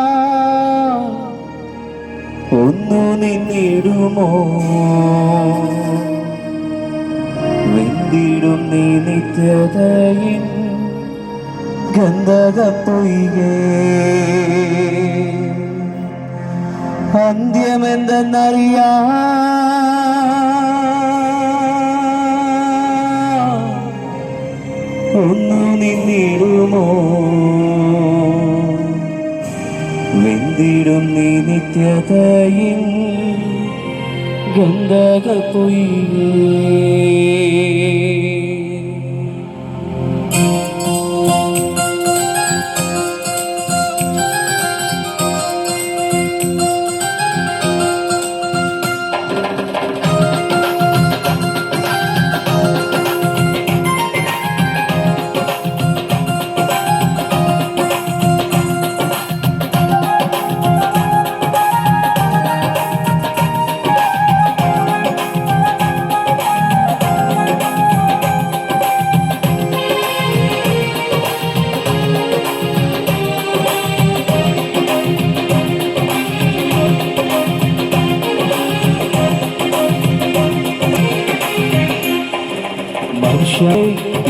അന്ത്യമെന്തെന്നറിയാം ഒന്നു നിന്നിടുമോ വെന്തിടും നീ നിത്യതയിൻ ഗന്ധകപ്പൊയ്കേ അന്ത്യമെന്തെന്നറിയാം ഒന്നു നിന്നിടുമോ വെന്തിടും നീ നിത്യതയിൻ ഗന്ധകപ്പൊയ്കേ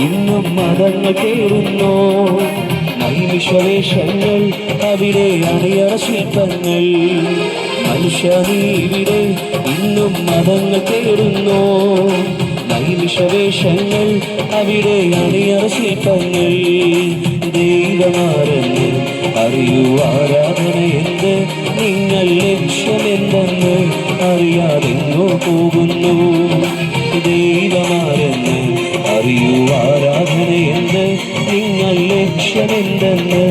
ഇന്നും മതങ്ങൾ കേറുന്നു നൈമിഷവേഷങ്ങൾ അവിടെ അണിയറ ശില്പങ്ങൾ മനുഷ്യനീവിടെ ഇന്നും മതങ്ങൾ കേറുന്നു നൈമിഷവേഷങ്ങൾ അവിടെ അണിയറ ശില്പങ്ങൾ ദൈവമാരെന്ന് അറിയൂ ആരാധനയെന്ന് നിങ്ങൾ ലക്ഷ്യമെന്തെന്ന് അറിയാതെങ്ങോ പോകുന്നു ദൈവമാരെന്ന് അറിയൂ ആരാധനയെന്ന് നിങ്ങൾ ലക്ഷ്യമെന്തെന്ന്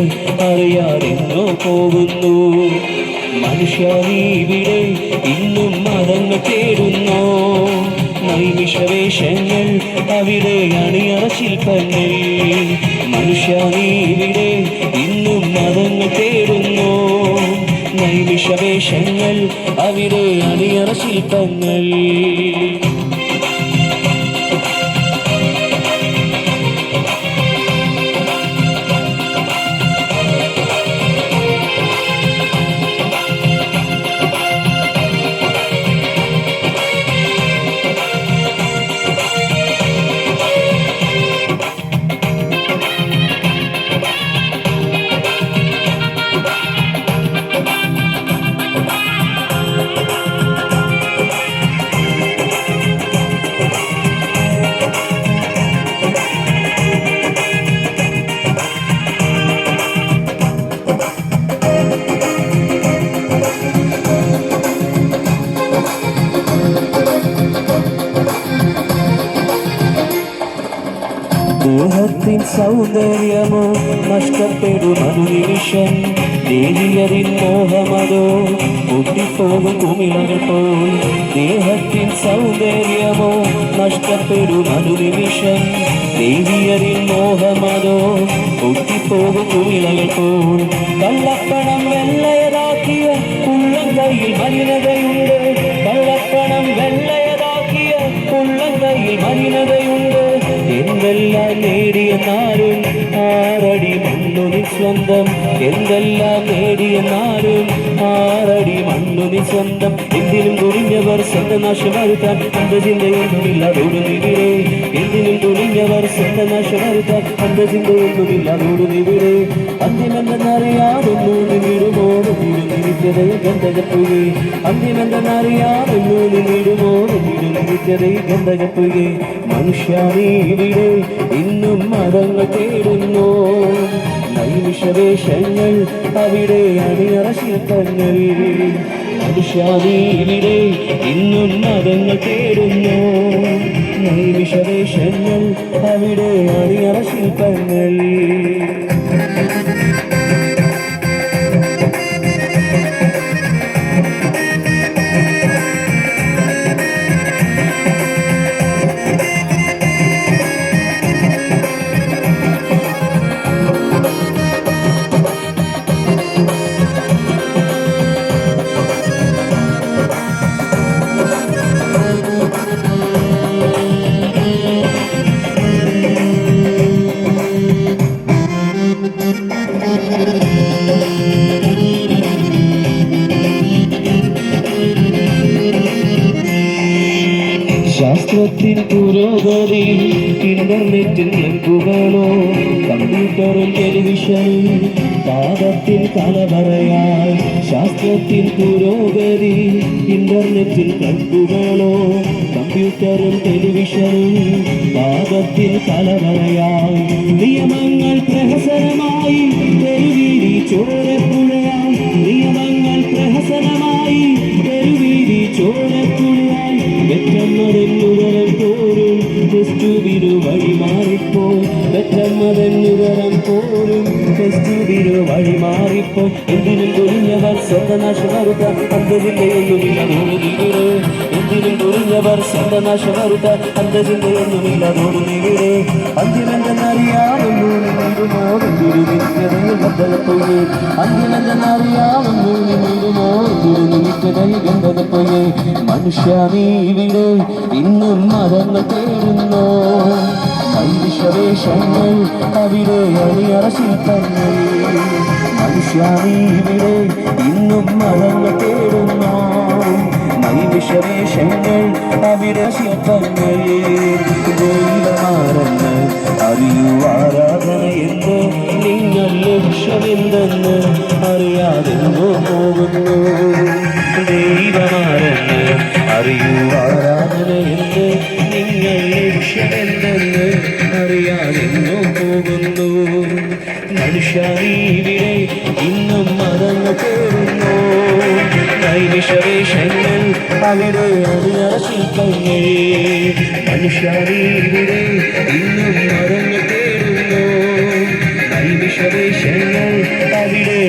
അറിയാതെങ്ങോ പോകുന്നു മനുഷ്യനീവിടെ ഇന്നും മതങ്ങൾ തേടുന്നു നൈമിഷവേഷങ്ങൾ അവിടെ അണിയറ ശില്പങ്ങൾ മനുഷ്യനീവിടെ ഇന്നും മതങ്ങൾ തേടുന്നു നൈമിഷവേഷങ്ങൾ അവിടെ അണിയറ ശില്പങ്ങൾ ദേഹത്തിൻ സൗന്ദര്യമോ നഷ്ടപ്പെടും അനുനിമിഷം ദേവിയറിൻ മോഹമതോ പൊട്ടിപ്പോകും കുമിളകൾ പോൽ ദേഹത്തിൻ സൗന്ദര്യമോ നഷ്ടപ്പെടും അനുനിമിഷം ദേവിയറിൻ മോഹമതോ പൊട്ടിപ്പോകും കുമിളകൾ പോൽ കള്ളപ്പണം വെള്ളയതാക്കിയ ഉള്ളം കയ്യിൽ മലിനതയുണ്ട് കള്ളപ്പണം വെള്ളയതാക്കിയ ഉള്ളം കയ്യിൽ മലിനതയുണ്ട് എന്തെല്ലാം നേടിയെന്നാലും ആറടി മണ്ണുനി സ്വന്തം എന്തെല്ലാം നേടിയെന്നാലും ആറടി മണ്ണുനി സ്വന്തം എന്തിനും തുണിഞ്ഞവർ സ്വന്തം നാശം വരുത്താൻ അന്തചിന്തയൊന്നുമില്ലാതോടുന്നിവിടെ എന്തിനും തുണിഞ്ഞവർ സ്വന്തം നാശം വരുത്താൻ അന്തചിന്തയൊന്നുമില്ലാതോടുന്നിവിടെ അന്ത്യമെന്തെന്നറിയാതൊന്നു നിന്നിടുമോ നിത്യതയെ ഗന്ധകപ്പുകെ അന്ത്യമെന്തെന്നറിയാതൊന്നു നിന്നിടുമോ നിത്യതയെ ഗന്ധകപ്പുകെ മനുഷ്യനീവിടെ ഇന്നും മതങ്ങൾ തേടുന്നു നൈമിഷവേഷങ്ങൾ അവിടെ അണിയറ ശില്പങ്ങൾ മനുഷ്യനീവിടെ ഇന്നും മതങ്ങൾ തേടുന്നു നൈമിഷവേഷങ്ങൾ അവിടെ അണിയറ ശില്പങ്ങൾ ശാസ്ത്രത്തിൻ പുരോഗതി ഇന്റർനെറ്റിൽ ലിങ്കുകളോ കമ്പ്യൂട്ടറും ടെലിവിഷനും പാദത്തിൽ കലവറയായി ശാസ്ത്രത്തിൻ പുരോഗതി ഇന്റർനെറ്റിൽ ലിങ്കുകളോ കമ്പ്യൂട്ടറും ടെലിവിഷനും പാദത്തിൽ കലവറയായി നിയമങ്ങൾ പ്രഹസനമായി തെരുവീതി ചോരപ്പുഴയായി നിയമങ്ങൾ പ്രഹസനമായി തെരുവീതി ചോരപ്പുഴയായി വെറ്റമ്മതെന്നുതരം പോരും ക്രിസ്തുവിനു വഴി മാറിപ്പോൾ വെറ്റമ്മതെന്നുതരം പോരും ക്രിസ്തുവിനു വഴി മാറിപ്പോൾ എന്തിനും തുനിഞ്ഞവർ സ്വന്തനാശം വരുത്താൻ അന്തചിന്തയൊന്നുമില്ല നോടുന്നിവിടെ എന്തിനും തുനിഞ്ഞവർ സ്വന്തനാശം വരുത്താൻ അന്തചിന്തയൊന്നുമില്ല നോടുന്നിവിടെ അന്ത്യമെന്തെന്നറിയാമെന്നു നീടുമോ നിത്യതയിൽ ബന്ധതപ്പോയേ അന്ത്യമെന്തെന്നറിയാമെന്നു നീടുമോ നിത്യതയിൽ ബന്ധതപ്പോയേ മനുഷ്യ നീ ഇവിടെ ഇന്നും മതങ്ങൾ തേടുന്നു കൈവിഷവേഷങ്ങൾ അവിടെ അണിയറ ശില്പങ്ങൾ മനുഷ്യ നീ ഇവിടെ ഇന്നും മതങ്ങൾ തേടുന്നു നൈവിഷവേഷങ്ങൾ അവിടെ ശില്പങ്ങൾ ദൈവമാരെന്ന് അറിയൂ ആരാധന എന്ന് നിങ്ങൾ ലക്ഷ്യമെന്തെന്ന് അറിയാതെന്നോ പോകുന്നു ദൈവമാരെന്ന് അറിയൂ ആരാധന എന്ന് നിങ്ങൾ ലക്ഷ്യമെന്തെന്ന് അറിയാതെന്നോ പോകുന്നു മനുഷ്യരെ ഇന്നും മതങ്ങൾ തേടുന്നു നൈവിഷവേഷങ്ങൾ അവിടെ അണിയറ ശില്പങ്ങൾ മനുഷ്യരെ ഇന്നും മതങ്ങൾ തേടുന്നു നൈവിഷവേഷങ്ങൾ അവിടെ